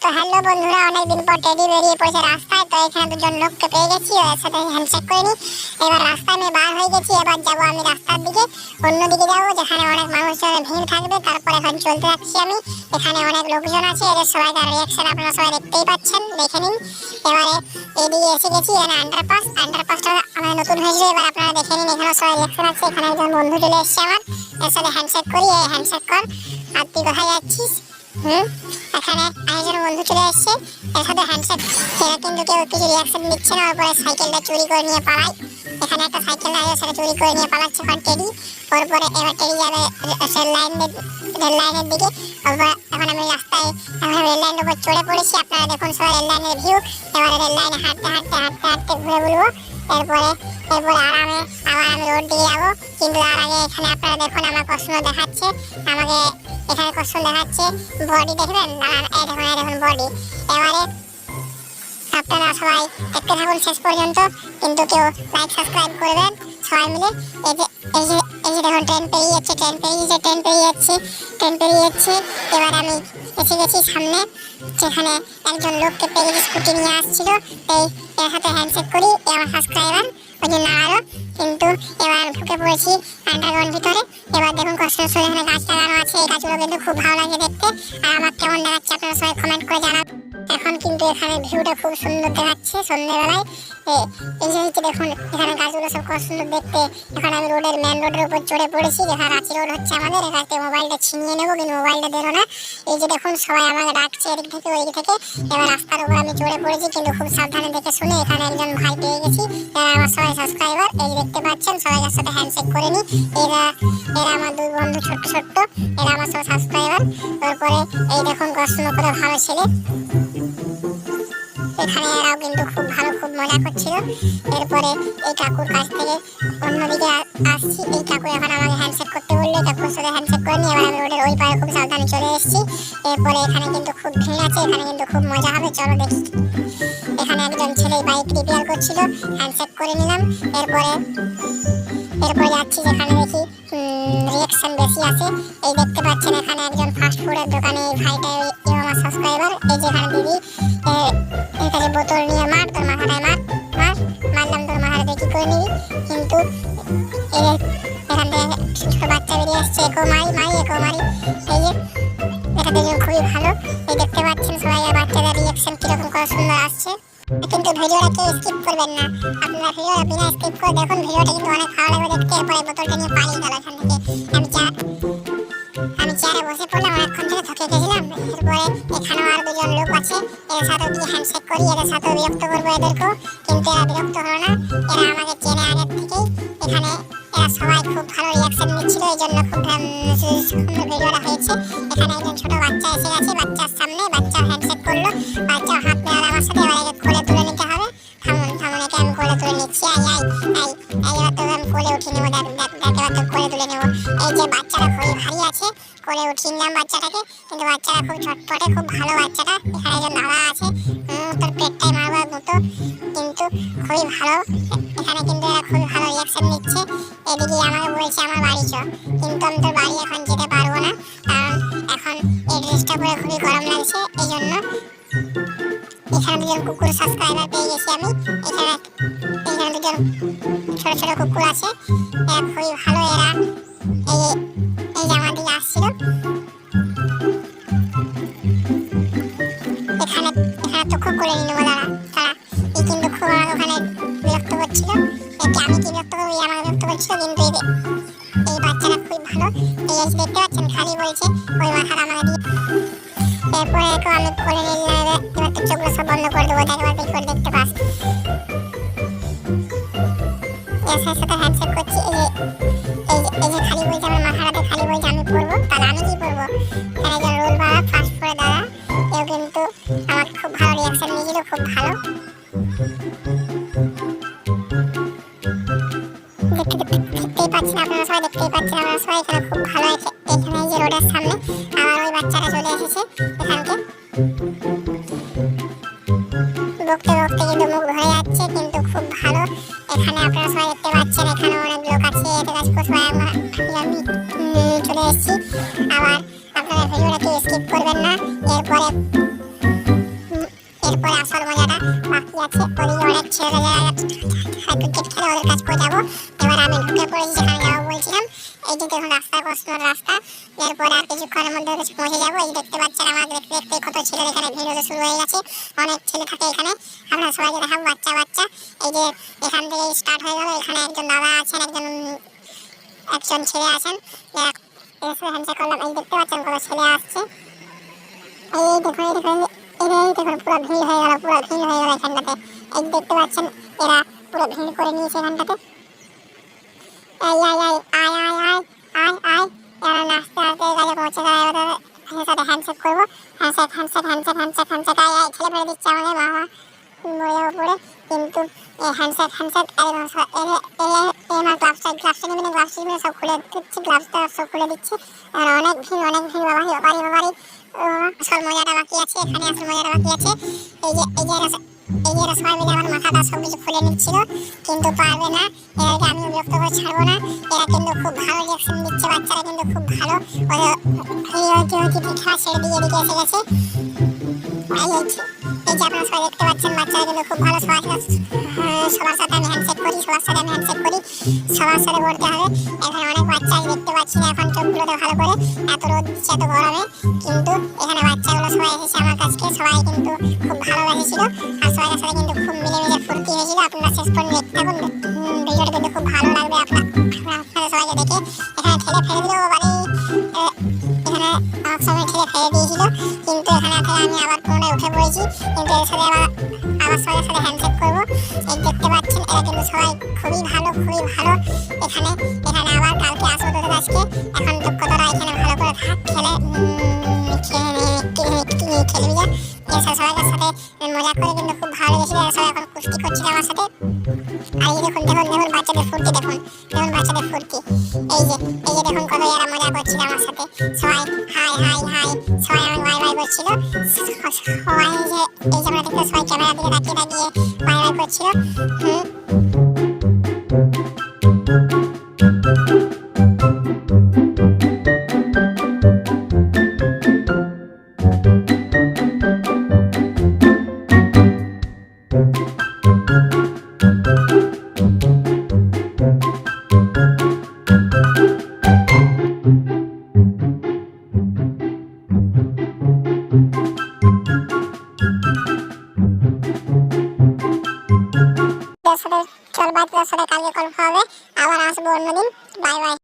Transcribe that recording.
তো হ্যালো বন্ধুরা, অনেকদিন পর টেডি বেরিয়ে পড়েছে রাস্তায়। তো এখানে দুজন লোককে পেয়ে গেছি, ওর সাথে হ্যান্ডশেক করে নি। এবার রাস্তায় আমি বার হয়ে গেছি। এবার যাবো আমি রাস্তার দিকে, অন্যদিকে যাবো যেখানে অনেক মানুষজনের ভিড় থাকবে। তারপর এখন চলতে যাচ্ছি আমি। এখানে অনেক লোকজন আছে, এদের সবাইকার রিয়াকশন আপনারা সবাই দেখতেই পাচ্ছেন, দেখে নিন। এবারে এদিকে এসে গেছি, এখানে আন্ডারপাসটা আমার নতুন হয়েছে। এবার আপনারা দেখে নিন, এখানে সবাই রিয়াকশন আছে। এখানে একজন বন্ধু চলে এসছে আমার, এর সাথে হ্যান্ডশেক করি। এই হ্যান্ডশেক কর, আর তুই কোথায় যাচ্ছিস? এখানে আরেকজন বন্ধু চলে এসছে, এর সাথে হ্যান্ডশেক। এরা কিন্তু কেউ কিছু রিয়াকশন দিচ্ছে না। ওপরে সাইকেলটা চুরি করে নিয়ে পালায়। এখানে একটা সাইকেল আছে, সেটা চুরি করে নিয়ে পালাচ্ছে এখন টেডি। পরে এবার টেডি যাবে রেল লাইনের দিকে। এখন আমি রাস্তায়, এখন রেল লাইনের উপর চড়ে পড়েছি। আপনারা দেখুন সবাই রেল লাইনের ভিউ। এবারে রেল লাইনে হাঁটতে ঘুরে বলবো। এরপরে আরামে আবার আমি রোড দিকে যাবো। কিন্তু তার আগে এখানে আপনারা দেখুন আমার কষ্ট দেখাচ্ছে আমাকে। এখানে কষ্ট দেখাচ্ছে, বডি দেখবেন, এই দেখুন বডি। এবারে আপনারা সবাই দেখতে থাকুন শেষ পর্যন্ত, কিন্তু কেউ লাইক সাবস্ক্রাইব করবেন সবাই মিলে। এই যে দেখুন ট্রেন পেরিয়ে যাচ্ছে। এবার আমি এসে গেছি সামনে, যেখানে একজন লোককে পেয়ে গেছি, স্কুটি নিয়ে আসছিল। এর সাথে হ্যান্ডশেক করি, আমার সাবস্ক্রাইবার ওই জন্য আরও। কিন্তু এবার আমি ঢুকে পড়েছি আন্ডারগ্রাউন্ড ভিতরে। এবার দেখুন কষ্ট এখানে গাছ লাগানো আছে। এই গাছগুলো কিন্তু খুব ভালো লাগে দেখতে। আর আমার কেমন দেখাচ্ছে আপনারা সবাই কমেন্ট করে জানাবেন। এখন কিন্তু এখানে ভিউটা খুব সুন্দর দেখাচ্ছে সন্ধ্যেবেলায়। এই যে দেখুন এখানে গাছগুলো সব কত সুন্দর দেখতে। এখন আমি মেন রোডের উপর চড়ে পড়েছি, যেখানে রাঁচি রোড হচ্ছে আমাদের। এখান থেকে মোবাইলটা ছিনিয়ে নেবো, কিন্তু মোবাইলটা দেবো না। এই যে দেখুন সবাই আমাকে ডাকছে এদিক থেকে ওই দিক থেকে। এবার রাস্তার উপর আমি চড়ে পড়েছি, কিন্তু খুব সাবধানে দেখে শুনে। এখানে একজন ভাই পেয়ে গেছি, এরা আমার সবাই সাবস্ক্রাইবার। এই যে দেখতে পাচ্ছেন, সবাইকার সাথে হ্যান্ডশেক করে নি। এরা আমার দুই বন্ধু ছোট্ট, এরা আমার সব সাবস্ক্রাইবার। তারপরে এই দেখুন কষ্ট করে ভালো ছেলে। এখানে এরাও কিন্তু খুব ভালো, খুব মজা করছিল। এরপরে এই কাকুর কাছ থেকে অন্যদিকে আসছি। এই কাকু এখন আমাকে হ্যান্ডশেক করতে বললো, কাকুর সাথে হ্যান্ডশেক করে নিয়ে এবার আমি রোডের ওই পারে খুব সাবধানে চলে এসেছি। এরপরে এখানে কিন্তু খুব ভিড় আছে, এখানে কিন্তু খুব মজা হবে, চলো দেখি। এখানে একজন ছেলে বাইক রিপেয়ার করছিল, হ্যান্ডশেক করে নিলাম। এরপরে যাচ্ছি যেখানে দেখি রিয়াকশন বেশি আছে। এই দেখতে পাচ্ছেন এখানে একজন ফাস্ট ফুডের দোকানে এই ভাইটা আমার সাবস্ক্রাইবার। এই যে এখানে দিদি এর কাছে বোতল নিয়ে মার, তোর মাথাটায় মারলাম, তোর মাথাটা কি করে নিবি। কিন্তু এখান থেকে ছোট বাচ্চা বেরিয়ে আসছে, একেও মারি। এই যে এটা দেখুন খুবই ভালো। এই দেখতে পাচ্ছেন সবাই বাচ্চাদের রিয়াকশন কিরকম কত সুন্দর আসছে। কিন্তু ভিডিওটাকে স্কিপ করবেন না, আপনারা ভিডিওটা বিনা স্কিপ করে দেখুন। ভিডিওটা কিন্তু অনেক ভালো লাগবে দেখতে। এরপরে বোতলটা নিয়ে পালিয়ে গেল এখান থেকে। আমি চেয়ারে বসে পড়লাম, অনেকক্ষণ থেকে থকে গেছিলাম। এরপরে এখানেও আর দুজন লোক আছে, এদের সাথেও গিয়ে হ্যান্ডশেক করি। এদের সাথেও বিরক্ত করবো এদেরকেও, কিন্তু এরা বিরক্ত হলো না। এরা আমাকে চেনে আগের থেকেই। এখানে এরা সবাই খুব ভালো রিয়াকশন দিচ্ছিল, এই জন্য খুব সুন্দর ভিডিওটা হয়েছে। এখানে একজন ছোট বাচ্চা এসে গেছে, বাচ্চার সামনে বাচ্চা হ্যান্ডশেক করলো। বাচ্চা হাত মেলাল আমার সাথে। এবার একে কোলে তুলে নিতে হবে। থামুন, একে আমি কোলে তুলে নিচ্ছি। এবার তো আমি কোলে উঠিয়ে নেবো। এবার তো কোলে তুলে নেবো। এই যে বাচ্চাটা খুবই ভারী আছে, কোলে উঠিয়ে নিলাম বাচ্চাটাকে। কিন্তু বাচ্চাটা খুব ছটপটে, খুব ভালো বাচ্চাটা। এখানে একজন দাদা আছে, তোর পেটটাই মারবার মতো, কিন্তু খুবই ভালো। এখানে কিন্তু এরা খুবই ভালো রিয়াকশন দিচ্ছে। এদিকে আমাকে বলছে আমার বাড়ি চ, কিন্তু আমি তোর বাড়ি এখন যেতে পারবো না, কারণ এখন এই ড্রেসটা পরে খুবই গরম লাগছে। এই জন্য এখানে দুজন কুকুর সাবস্ক্রাইবার পেয়ে গেছি আমি। এখানে দুজন ছোট ছোট কুকুর আছে, এরা খুবই ভালো। এরা এই যে আমার দিকে আসছিল। এখানে তো খুব করে নিল তারা। এই কিন্তু খুব আমাকে ওখানে বিরক্ত করছিল। আমি কি বিরক্ত করবো, আমাকে বিরক্ত করছিল। কিন্তু এই বাচ্চারা খুবই ভালো। এই দেখতে পাচ্ছেন খালি বলছে, ওই মাথাটা আমাকে দিয়ে। এরপরে আমি করে নিলাম। এবার তো চোখগুলো সব বন্ধ করে দেবো, একবার বের করে দেখতে পাস। এর সাথে হ্যান্ডশেক করছি। এই যে খালি বলছে আমার মাথাটাতে, খালি বলছে আমি পড়বো, তাহলে আমি কি পড়বো। তাহলে একজন রোল বাড়া ফাস্ট ফুডের দাদা, এও কিন্তু আমাকে খুব ভালো রিয়াকশন দিয়েছিল, খুব ভালো। দেখতেই পাচ্ছেন আপনারা সবাই, এখানে খুব ভালো। এখানে এই যে রোডের সামনে আবার ওই বাচ্চাটা চলে এসেছে এখানকে। বকতে কিন্তু মুখ ধরে যাচ্ছে, কিন্তু খুব ভালো। এখানে আপনারা সবাই দেখতে পাচ্ছেন, এখানে অনেক লোক আছে। এতে কাজ করে সবাই আমি চলে এসেছি। আবার আপনারা ভিডিওটাকে স্কিপ করবেন না। এরপরে এরপরে আসল মজাটা বাকি আছে। ওদিকে অনেক ছেলেরা ক্রিকেট খেলে, ওদের কাছে যাবো। এবার আমি ঢুকে পড়েছি যেখানে যাবো বলছিলাম। এই যে দেখুন রাস্তা, কষ্টের রাস্তা। এরপরে আর কিছুক্ষণের মধ্যে কাছে পৌঁছে যাবো। এই দেখতে পাচ্ছেন আমার দেখতে দেখতে কত ছেলের এখানে ভিড় হতে শুরু হয়ে গেছে। অনেক ছেলে থাকে এখানে, আপনারা সবাইকে দেখাবো বাচ্চা বাচ্চা। এই যে এখান থেকে স্টার্ট হয়ে গেল। এখানে একজন দাদা আছেন, একজন ছেলে আছেন, হ্যান্ডশেক করলাম। এই দেখতে পাচ্ছেন কত ছেলে আসছে। এই দেখুন এই দেখুন এই দেখুন পুরো ভিড় হয়ে গেল, পুরো ভিড় হয়ে গেল এখানটাতে। এই দেখতে পাচ্ছেন এরা পুরো ভিড় করে নিয়েছে এখানটাতে। আয় আয় আয় আয় আয় আয় আয় আয়, এরা নাচতে নাচতে কাছে পৌঁছে যায়। ওদের সাথে হ্যান্ডশেক করবো। Handshake handshake handshake handshake handshake. আয় আয়, ছেলে ফেলে দিচ্ছে আমাকে, বাবা মরে যাবো পড়ে। কিন্তু হ্যান্ডশেক হ্যান্ডশেক আমার গ্লাভসটা নিবি না, গ্লাভস নিবি সব খুলে দিচ্ছি, গ্লাভসটা সব খুলে দিচ্ছি। অনেক ভিড় বাবারি বাবারি বাবারি। আসল মজাটা বাকি আছে, এখানে আসল মজাটা বাকি আছে। এই যে এরা সবাই মিলে আমার মাথাটা সব কিছু খুলে নিচ্ছিল, কিন্তু পারবে না। এদেরকে আমি বিরক্ত করে ছাড়বো না। এরা কিন্তু খুব ভালো রিয়াকশন দিচ্ছে, বাচ্চারা কিন্তু খুব ভালো। ওদের পিঠা ছেড়ে দিয়ে এদিকে এসে গেছে। এই যে আপনারা সবাই দেখতে পাচ্ছেন বাচ্চারা কিন্তু খুব ভালো। সবার সাথে আমি হ্যান্ডশেক করি, সবার সাথে করতে হবে। এখানে অনেক বাচ্চা দেখতে পাচ্ছি না এখন চোখগুলোতে ভালো করে, এত রোদ দিচ্ছে এত গরমে। কিন্তু এখানে বাচ্চাগুলো সবাই এসেছে আমার কাছে, সবাই কিন্তু খুব ভালোবেসেছিল। আর সবার সাথে কিন্তু খুব মিলেমিশে ফুর্তি হয়েছিল। আপনারা শেষ পর্যন্ত দেখতে থাকুন, ভিডিওটা কিন্তু খুব ভালো লাগবে আপনাদের সবাইকে দেখে। এখানে ঠেলে ফেলে দিল বাড়ি, এখানে অনেক সময় ঠেলে ফেলে দিয়েছিল, কিন্তু এখানে আমি আবার পুনরায় উঠে পড়েছি। কিন্তু এর সাথে আবার সবার সাথে হ্যান্ডশেক করবো। এই দেখতে পাচ্ছেন এরা কিন্তু সবাই খুবই ভালো, খুবই ভালো। এখানে আবার কালকে আসবো তোদের আজকে। এখন তো কতটা এখানে ভালো করে থাক, খেলবি যা। এর সাথে সবাইকার সাথে মজা করে কিন্তু খুব ভালো লেগেছিল। এরা সবাই এখন কুস্তি করছিল আমার সাথে। আর এই দেখুন বাচ্চাদের ফুর্তি, দেখুন বাচ্চাদের ফুর্তি। এই যে দেখুন কত এরা মজা করছিল আমার সাথে। সবাই হাই হাই হাই, সবাই আমার বাই বাই করছিল। সবাই এই যে আমরা দেখতে সবাই ক্যামেরা দিকে তাকিয়ে বাই বাই করছিল। চল বাচ্চাদের সাথে কালকে গল্প হবে, আবার আসবো অন্যদিন। Bye bye.